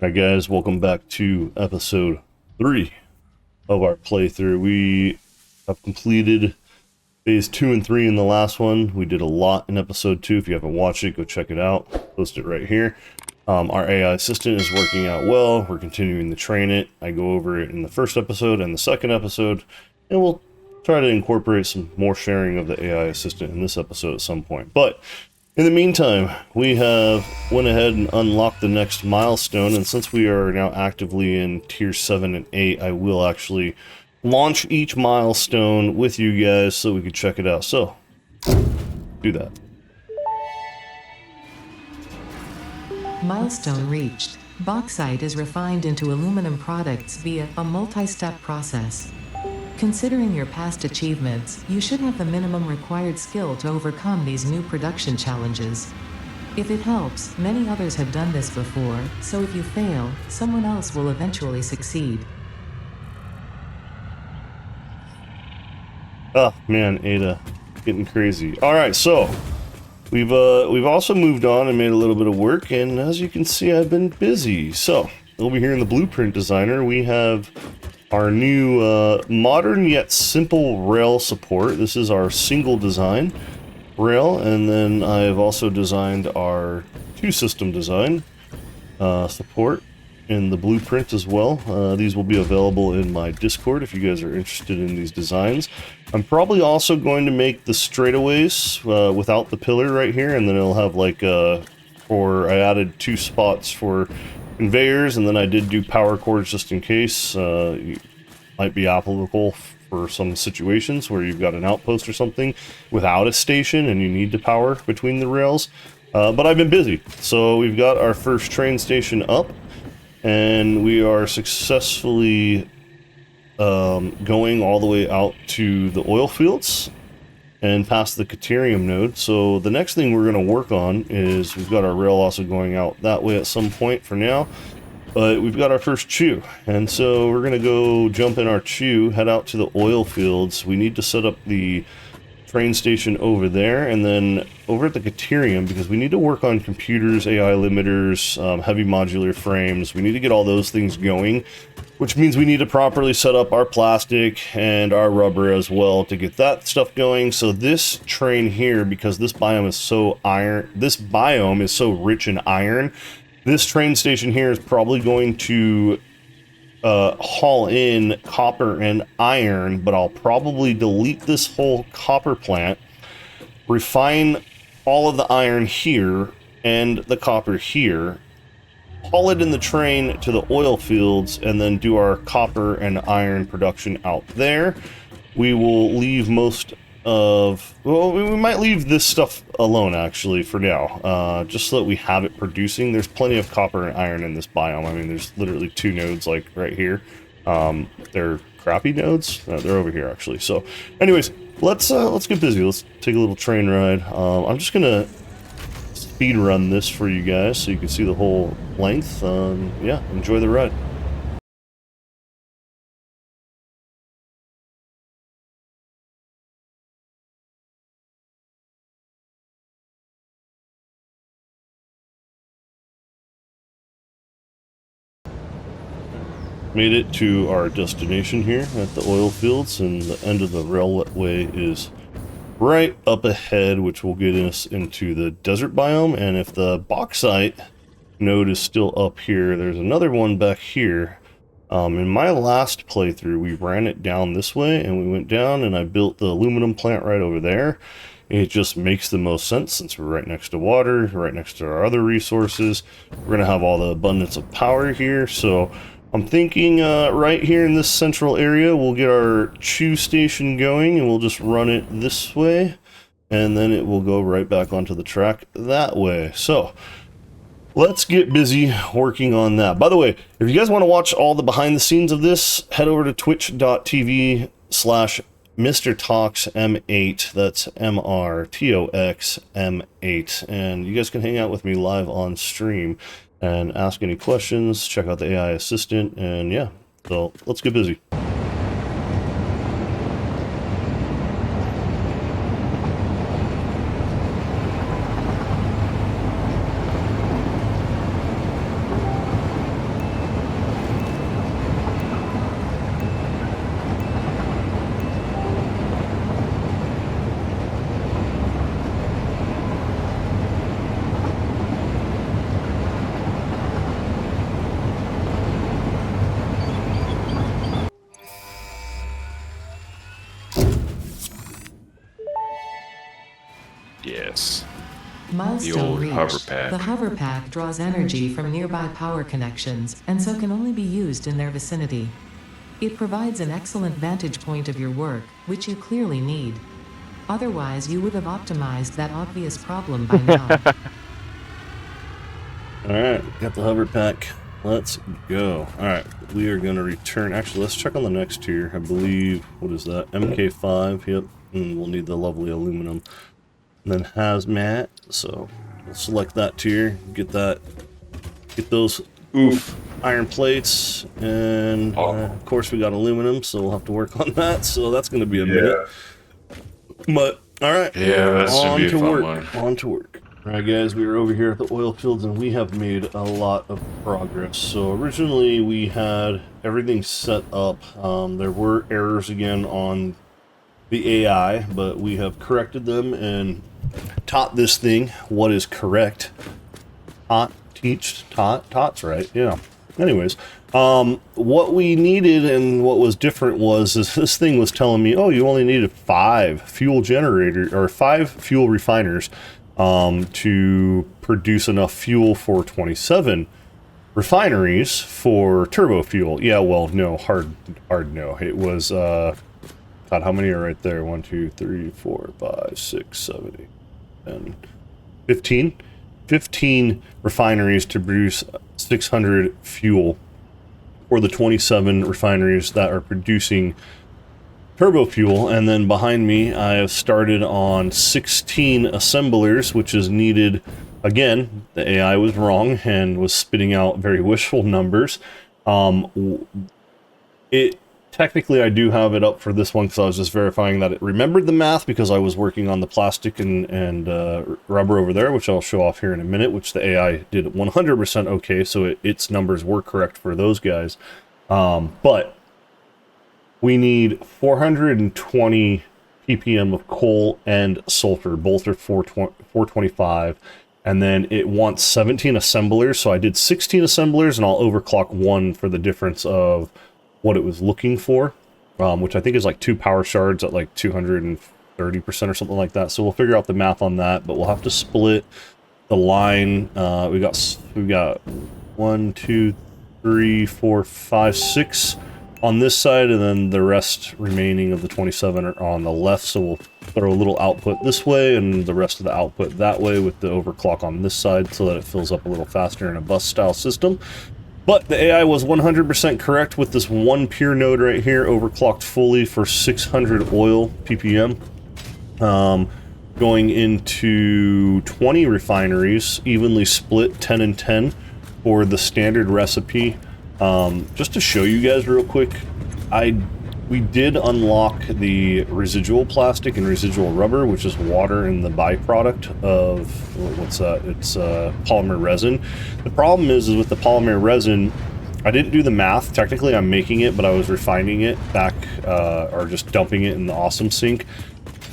Hi guys, welcome back to episode 3 of our playthrough. We have completed phase 2 and 3 in the last one. We did a lot in episode 2. If you haven't watched it, go check it out. Post it right here. Our AI assistant is working out well. We're continuing to train it. I go over it in the first episode and the second episode, and we'll try to incorporate some more sharing of the AI assistant in this episode at some point. But in the meantime, we have went ahead and unlocked the next milestone, and since we are now actively in tier 7 and 8, I will actually launch each milestone with you guys so we can check it out. So, do that. Milestone reached. Bauxite is refined into aluminum products via a multi-step process. Considering your past achievements, you should have the minimum required skill to overcome these new production challenges. If it helps, many others have done this before, so if you fail, someone else will eventually succeed. Oh man, Ada, getting crazy. All right, so we've also moved on and made a little bit of work, and as you can see, I've been busy. So over here in the Blueprint Designer, we have our new modern yet simple rail support. This is our single design rail, and then I've also designed our two system design support in the blueprint as well. These will be available in my Discord if you guys are interested in these designs. I'm probably also going to make the straightaways without the pillar right here, and then it'll have like I added 2 spots for conveyors, and then I did do power cords just in case. Might be applicable for some situations where you've got an outpost or something without a station and you need to power between the rails. But I've been busy, so we've got our first train station up, and we are successfully going all the way out to the oil fields and past the Caterium node. So the next thing we're going to work on is we've got our rail also going out that way at some point for now, but we've got our first chew, and so we're going to go jump in our chew, head out to the oil fields. We need to set up the train station over there, and then over at the Caterium, because we need to work on computers, AI limiters, heavy modular frames. We need to get all those things going, which means we need to properly set up our plastic and our rubber as well to get that stuff going. So this train here, because this biome is so rich in iron, this train station here is probably going to haul in copper and iron, but I'll probably delete this whole copper plant, refine all of the iron here and the copper here, haul it in the train to the oil fields, and then do our copper and iron production out there. We will leave we might leave this stuff alone actually for now, just so that we have it producing. There's plenty of copper and iron in this biome. I mean, there's literally 2 nodes like right here. They're crappy nodes. They're over here actually. So anyways, let's get busy. Let's take a little train ride. I'm just gonna speed run this for you guys so you can see the whole length. Yeah, enjoy the ride. Made it to our destination here at the oil fields, and the end of the railway is right up ahead, which will get us into the desert biome. And if the bauxite node is still up here, there's another one back here. In my last playthrough, we ran it down this way, and we went down and I built the aluminum plant right over there. It just makes the most sense since we're right next to water, right next to our other resources. We're gonna have all the abundance of power here, so I'm thinking right here in this central area, we'll get our chew station going, and we'll just run it this way, and then it will go right back onto the track that way. So let's get busy working on that. By the way, if you guys want to watch all the behind the scenes of this, head over to twitch.tv/MrToX M8. That's MrToX M8, and you guys can hang out with me live on stream and ask any questions, check out the AI assistant, and yeah, so let's get busy. Yes. Milestone old reached. hover pack. The hover pack draws energy from nearby power connections, and so can only be used in their vicinity. It provides an excellent vantage point of your work, which you clearly need. Otherwise, you would have optimized that obvious problem by now. Alright, got the hover pack. Let's go. Alright, we are going to return. Actually, let's check on the next tier. I believe, what is that? MK5, yep. And we'll need the lovely aluminum. And then hazmat, so we'll select that tier, get those iron plates, and of course we got aluminum, so we'll have to work on that, so that's going to be a minute. But, alright, that's gonna be a fun work, one. on to work. Alright guys, we are over here at the oil fields and we have made a lot of progress. So originally we had everything set up. There were errors again on the AI, but we have corrected them and taught this thing what is correct. Taught's right, yeah. Anyways, what we needed and what was different was this thing was telling me, oh, you only needed 5 fuel generators or 5 fuel refiners to produce enough fuel for 27 refineries for turbo fuel. Yeah, well, no, hard no. It was, God, how many are right there? 1, 2, 3, 4, 5, 6, 7, 8, 10, 15? 15 refineries to produce 600 fuel for the 27 refineries that are producing turbo fuel. And then behind me I have started on 16 assemblers, which is needed. Again, the AI was wrong and was spitting out very wishful numbers. Technically I do have it up for this one because I was just verifying that it remembered the math, because I was working on the plastic and rubber over there, which I'll show off here in a minute, which the AI did 100% okay, so its numbers were correct for those guys. But we need 420 ppm of coal and sulfur, both are 425, and then it wants 17 assemblers, so I did 16 assemblers, and I'll overclock 1 for the difference of what it was looking for, which I think is like 2 power shards at like 230% or something like that. So we'll figure out the math on that, but we'll have to split the line. We got 1, 2, 3, 4, 5, 6 on this side, and then the rest remaining of the 27 are on the left. So we'll throw a little output this way and the rest of the output that way with the overclock on this side so that it fills up a little faster in a bus style system. But the AI was 100% correct with this one pure node right here, overclocked fully for 600 oil ppm. Going into 20 refineries, evenly split 10 and 10 for the standard recipe. Just to show you guys real quick, we did unlock the residual plastic and residual rubber, which is water and the byproduct of, what's that? It's polymer resin. The problem is with the polymer resin, I didn't do the math. Technically, I'm making it, but I was refining it back, or just dumping it in the awesome sink.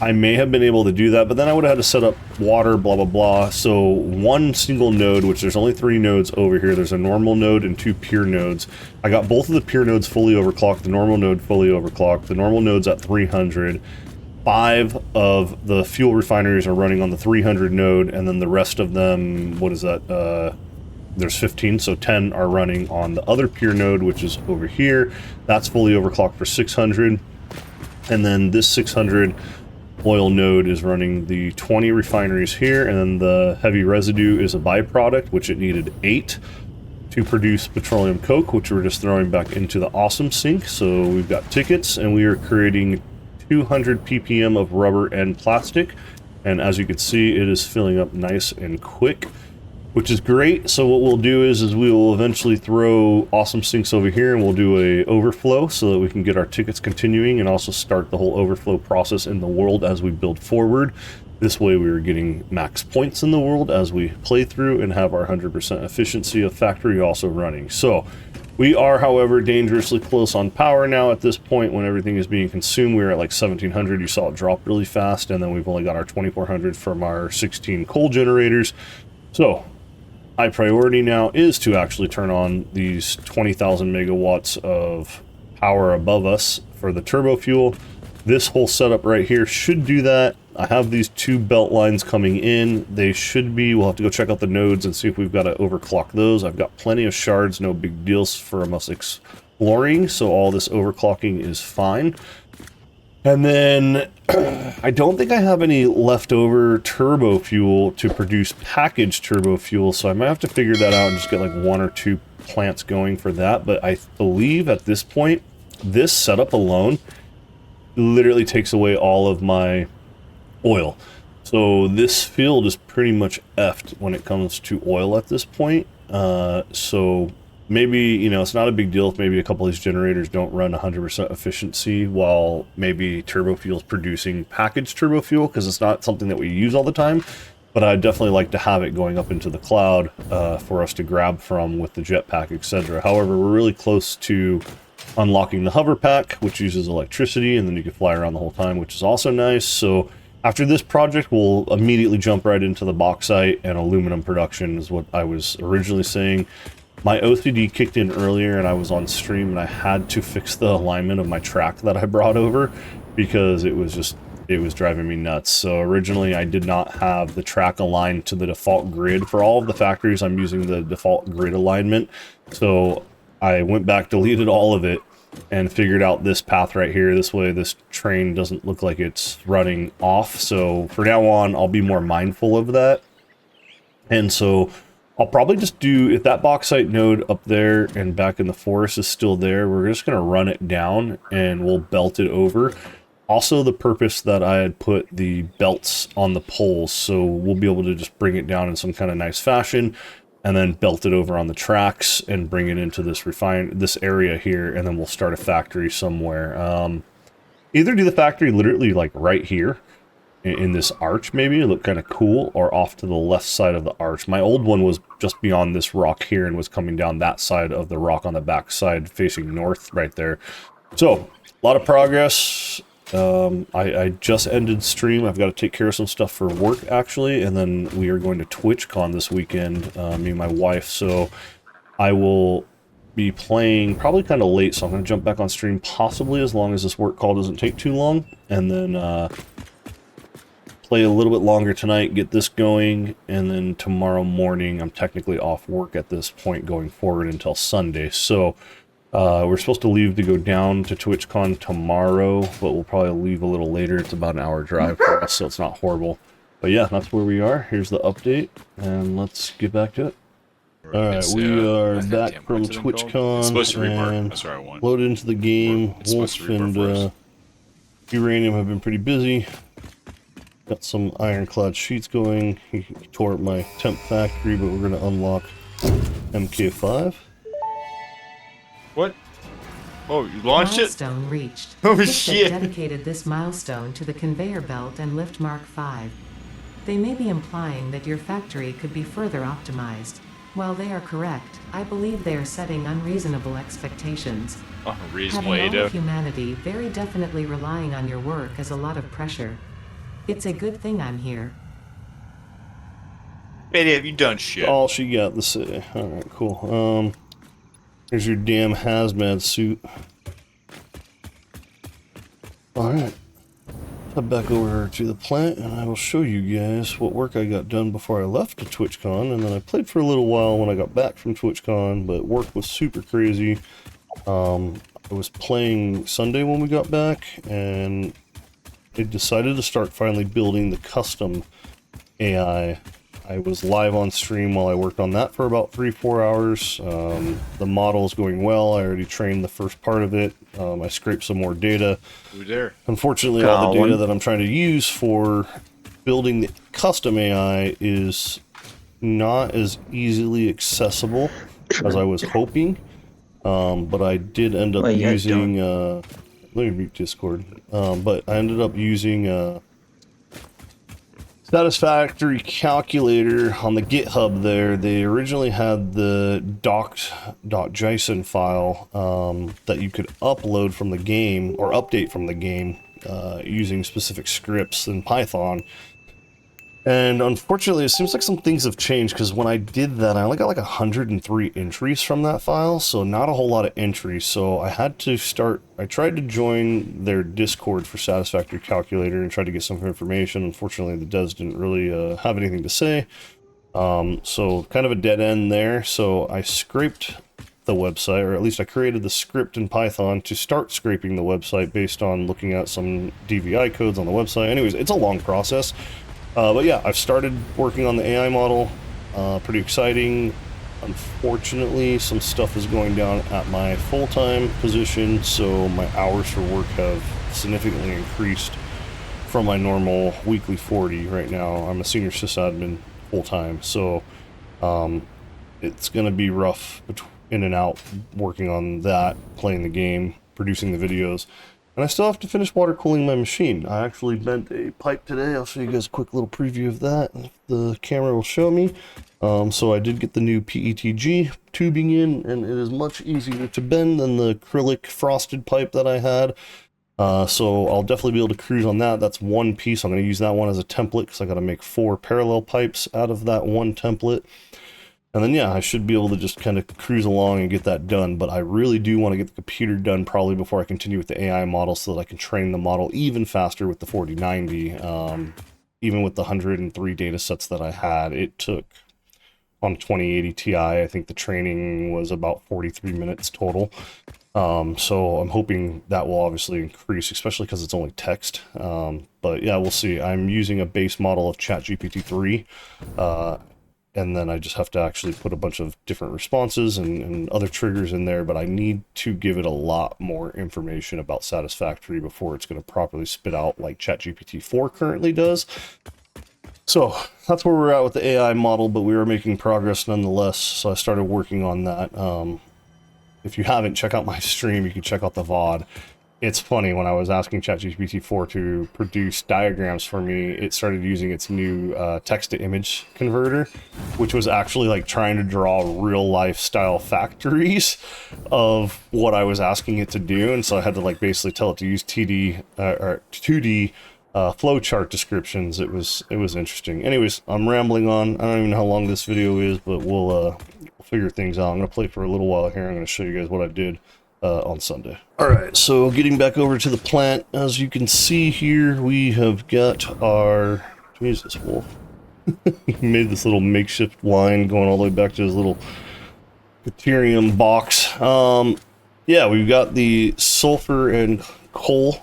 I may have been able to do that, but then I would have had to set up water, blah, blah, blah. So one single node, which there's only 3 nodes over here. There's a normal node and 2 pure nodes. I got both of the pure nodes fully overclocked, the normal node fully overclocked. The normal node's at 300. 5 of the fuel refineries are running on the 300 node, and then the rest of them, what is that? There's 15, so 10 are running on the other pure node, which is over here. That's fully overclocked for 600. And then this 600 oil node is running the 20 refineries here, and then the heavy residue is a byproduct, which it needed 8 to produce petroleum coke, which we're just throwing back into the awesome sink. So we've got tickets, and we are creating 200 ppm of rubber and plastic, and as you can see, it is filling up nice and quick, which is great. So what we'll do is we will eventually throw awesome sinks over here, and we'll do a overflow so that we can get our tickets continuing and also start the whole overflow process in the world as we build forward. This way we are getting max points in the world as we play through and have our 100% efficiency of factory also running. So we are, however, dangerously close on power now at this point. When everything is being consumed, we were at like 1700. You saw it drop really fast, and then we've only got our 2400 from our 16 coal generators. So high priority now is to actually turn on these 20,000 megawatts of power above us for the turbo fuel. This whole setup right here should do that I have these 2 belt lines coming in. They should be, we'll have to go check out the nodes and see if we've got to overclock those. I've got plenty of shards, no big deals for us exploring, so all this overclocking is fine. And then I don't think I have any leftover turbo fuel to produce packaged turbo fuel, so I might have to figure that out and just get like 1 or 2 plants going for that. But I believe at this point, this setup alone literally takes away all of my oil. So this field is pretty much effed when it comes to oil at this point. So maybe, you know, it's not a big deal if maybe a couple of these generators don't run 100% efficiency while maybe turbo fuel is producing packaged turbo fuel, because it's not something that we use all the time. But I'd definitely like to have it going up into the cloud for us to grab from with the jetpack, etc. However, we're really close to unlocking the hover pack, which uses electricity, and then you can fly around the whole time, which is also nice. So after this project, we'll immediately jump right into the bauxite and aluminum production, is what I was originally saying. My OCD kicked in earlier and I was on stream and I had to fix the alignment of my track that I brought over because it was driving me nuts. So originally I did not have the track aligned to the default grid. For all of the factories, I'm using the default grid alignment. So I went back, deleted all of it, and figured out this path right here. This way this train doesn't look like it's running off. So for now on, I'll be more mindful of that. And so I'll probably just do, if that bauxite node up there and back in the forest is still there, we're just going to run it down and we'll belt it over. Also, the purpose that I had put the belts on the poles, so we'll be able to just bring it down in some kind of nice fashion and then belt it over on the tracks and bring it into this area here, and then we'll start a factory somewhere. Either do the factory literally like right here in this arch, maybe it looked kind of cool, or off to the left side of the arch. My old one was just beyond this rock here and was coming down that side of the rock on the back side facing north right there. So a lot of progress. I just ended stream. I've got to take care of some stuff for work actually, and then we are going to TwitchCon this weekend, me and my wife, so I will be playing probably kind of late, so I'm going to jump back on stream possibly as long as this work call doesn't take too long, and then play a little bit longer tonight, get this going, and then tomorrow morning I'm technically off work at this point going forward until Sunday. So we're supposed to leave to go down to TwitchCon tomorrow, but we'll probably leave a little later. It's about an hour drive for us, so it's not horrible. But yeah, that's where we are. Here's the update, and let's get back to it. Alright, we are back from TwitchCon and loaded into the game. Wolf and Uranium have been pretty busy. Got some ironclad sheets going. He tore up my temp factory, but we're going to unlock MK5. What? Oh, you launched Milestone reached. Oh Lift shit! dedicated this milestone to the conveyor belt and lift Mark 5. They may be implying that your factory could be further optimized. While they are correct, I believe they are setting unreasonable expectations. Unreasonable, Having all Ada. of humanity very definitely relying on your work is a lot of pressure. It's a good thing I'm here. Ada, have you done shit? All she got to say. Alright, cool. Here's your damn hazmat suit. Alright. Head back over to the plant and I will show you guys what work I got done before I left to TwitchCon, and then I played for a little while when I got back from TwitchCon, but work was super crazy. I was playing Sunday when we got back, and I decided to start finally building the custom AI. I was live on stream while I worked on that for about 3-4 hours. The model is going well. I already trained the first part of it. I scraped some more data. Who's there? Unfortunately, all the data that I'm trying to use for building the custom AI is not as easily accessible as I was hoping. But I did end up using... let me mute Discord. But I ended up using... Satisfactory calculator on the GitHub there. They originally had the doc.json file that you could upload from the game or update from the game using specific scripts in Python. And unfortunately, it seems like some things have changed, because when I did that, I only got like 103 entries from that file, so not a whole lot of entries. So I had to I tried to join their Discord for Satisfactory Calculator and tried to get some information. Unfortunately, the devs didn't really have anything to say. So kind of a dead end there. So I scraped the website, or at least I created the script in Python to start scraping the website based on looking at some DVI codes on the website. Anyways, it's a long process. But yeah, I've started working on the AI model. Pretty exciting. Unfortunately, some stuff is going down at my full-time position, so my hours for work have significantly increased from my normal weekly 40 right now. I'm a senior sysadmin full-time, so it's going to be rough in and out working on that, playing the game, producing the videos. And I still have to finish water cooling my machine. I actually bent a pipe today. I'll show you guys a quick little preview of that if the camera will show me. So I did get the new PETG tubing in, and it is much easier to bend than the acrylic frosted pipe that I had. So I'll definitely be able to cruise on that. That's one piece. I'm going to use that one as a template because I got to make 4 parallel pipes out of that one template. And then, yeah, I should be able to just kind of cruise along and get that done. But I really do want to get the computer done probably before I continue with the AI model so that I can train the model even faster with the 4090. Even with the 103 data sets that I had, it took on 2080 Ti, I think the training was about 43 minutes total. So I'm hoping that will obviously increase, especially because it's only text. But yeah, we'll see. I'm using a base model of ChatGPT 3. And then I just have to actually put a bunch of different responses and other triggers in there, but I need to give it a lot more information about Satisfactory before it's going to properly spit out like ChatGPT 4 currently does. So that's where we're at with the AI model, but we are making progress nonetheless, so I started working on that. If you haven't, check out my stream. You can check out the VOD. It's funny, when I was asking ChatGPT 4 to produce diagrams for me, it started using its new text-to-image converter, which was actually like trying to draw real-life style factories of what I was asking it to do, and so I had to like basically tell it to use 2D flowchart descriptions. It was interesting. Anyways, I'm rambling on. I don't even know how long this video is, but we'll figure things out. I'm gonna play for a little while here. I'm gonna show you guys what I did on Sunday. Alright, so getting back over to the plant, as you can see here, we have got our... Jesus, Wolf. He made this little makeshift line going all the way back to his little deuterium box. Yeah, we've got the sulfur and coal,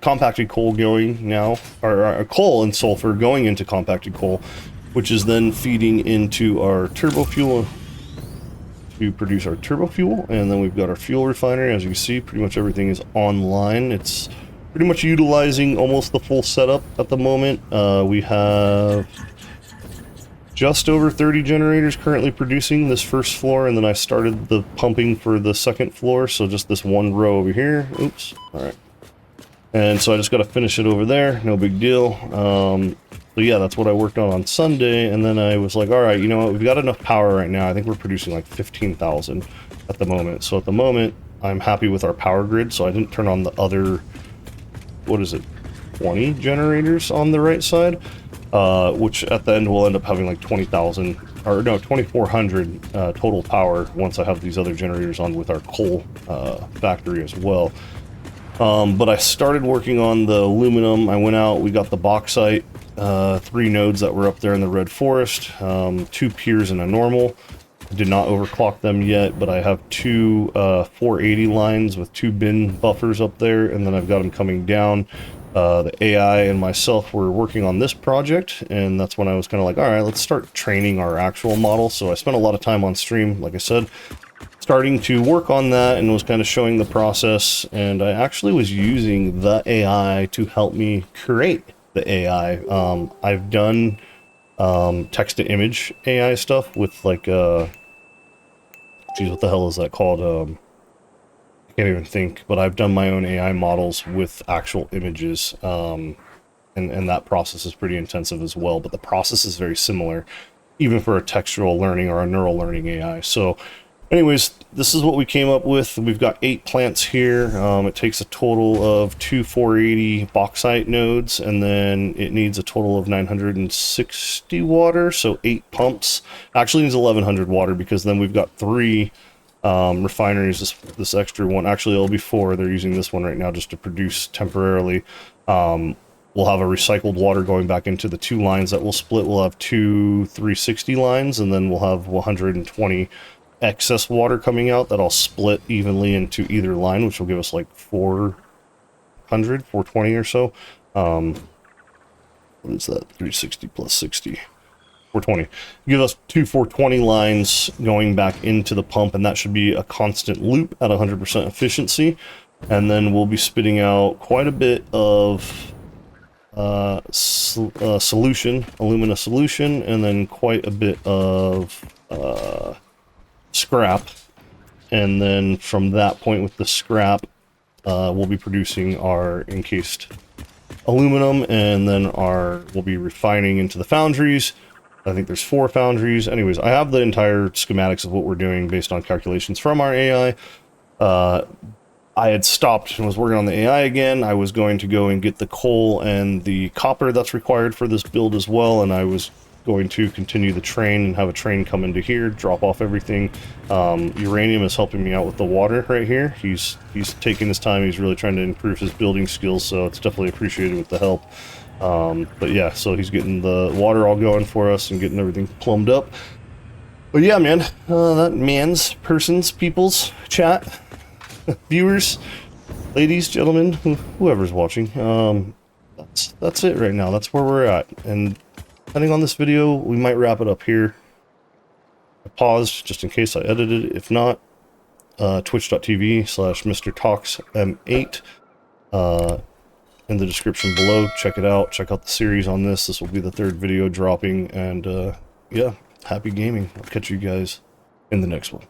compacted coal going now, or coal and sulfur going into compacted coal, which is then feeding into our turbo fuel to produce our turbo fuel. And then we've got our fuel refinery. As you can see, pretty much everything is online. It's pretty much utilizing almost the full setup at the moment. We have just over 30 generators currently producing this first floor, and then I started the pumping for the second floor, so just this one row over here. Oops. All right. And so I just got to finish it over there. No big deal. So yeah, that's what I worked on Sunday, and then I was like, all right, you know what, we've got enough power right now. I think we're producing like 15,000 at the moment. So at the moment, I'm happy with our power grid, so I didn't turn on the other, what is it, 20 generators on the right side, which at the end will end up having like 20,000, or no, 2,400 total power once I have these other generators on with our coal factory as well. But I started working on the aluminum. I went out, we got the bauxite, 3 nodes that were up there in the red forest, 2 piers and a normal. I did not overclock them yet, but I have 2 480 lines with 2 bin buffers up there, and then I've got them coming down. The AI and myself were working on this project, and that's when I was kind of like, all right, let's start training our actual model. So I spent a lot of time on stream, like I said, starting to work on that, and was kind of showing the process. And I actually was using the AI to help me create the AI. I've done text-to-image AI stuff with like, geez, what the hell is that called? I can't even think, but I've done my own AI models with actual images, and that process is pretty intensive as well, but the process is very similar, even for a textual learning or a neural learning AI. So Anyways, this is what we came up with. We've got 8 plants here. It takes a total of 2 480 bauxite nodes, and then it needs a total of 960 water, so 8 pumps. Actually needs 1100 water because then we've got 3 refineries, this extra one. Actually, it'll be 4. They're using this one right now just to produce temporarily. We'll have a recycled water going back into the 2 lines that we'll split. We'll have 2 360 lines, and then we'll have 120 excess water coming out that'll split evenly into either line, which will give us like 420 or so. What is that? 360 plus 60. 420. Give us 2 420 lines going back into the pump, and that should be a constant loop at 100% efficiency. And then we'll be spitting out quite a bit of solution, alumina solution, and then quite a bit of scrap. And then from that point with the scrap, we'll be producing our encased aluminum, and then we'll be refining into the foundries. I think there's 4 foundries. Anyways, I have the entire schematics of what we're doing based on calculations from our AI. I had stopped and was working on the AI again. I was going to go and get the coal and the copper that's required for this build as well, and I was going to continue the train and have a train come into here, drop off everything. Uranium is helping me out with the water right here. He's taking his time. He's really trying to improve his building skills, so it's definitely appreciated with the help. But yeah, so he's getting the water all going for us and getting everything plumbed up. But yeah, man, that people's chat, viewers, ladies, gentlemen, whoever's watching. That's it right now. That's where we're at. And depending on this video, we might wrap it up here. I paused just in case I edited it. If not, twitch.tv/MrToX M8. In the description below, check it out. Check out the series on this. This will be the 3rd video dropping. And yeah, happy gaming. I'll catch you guys in the next one.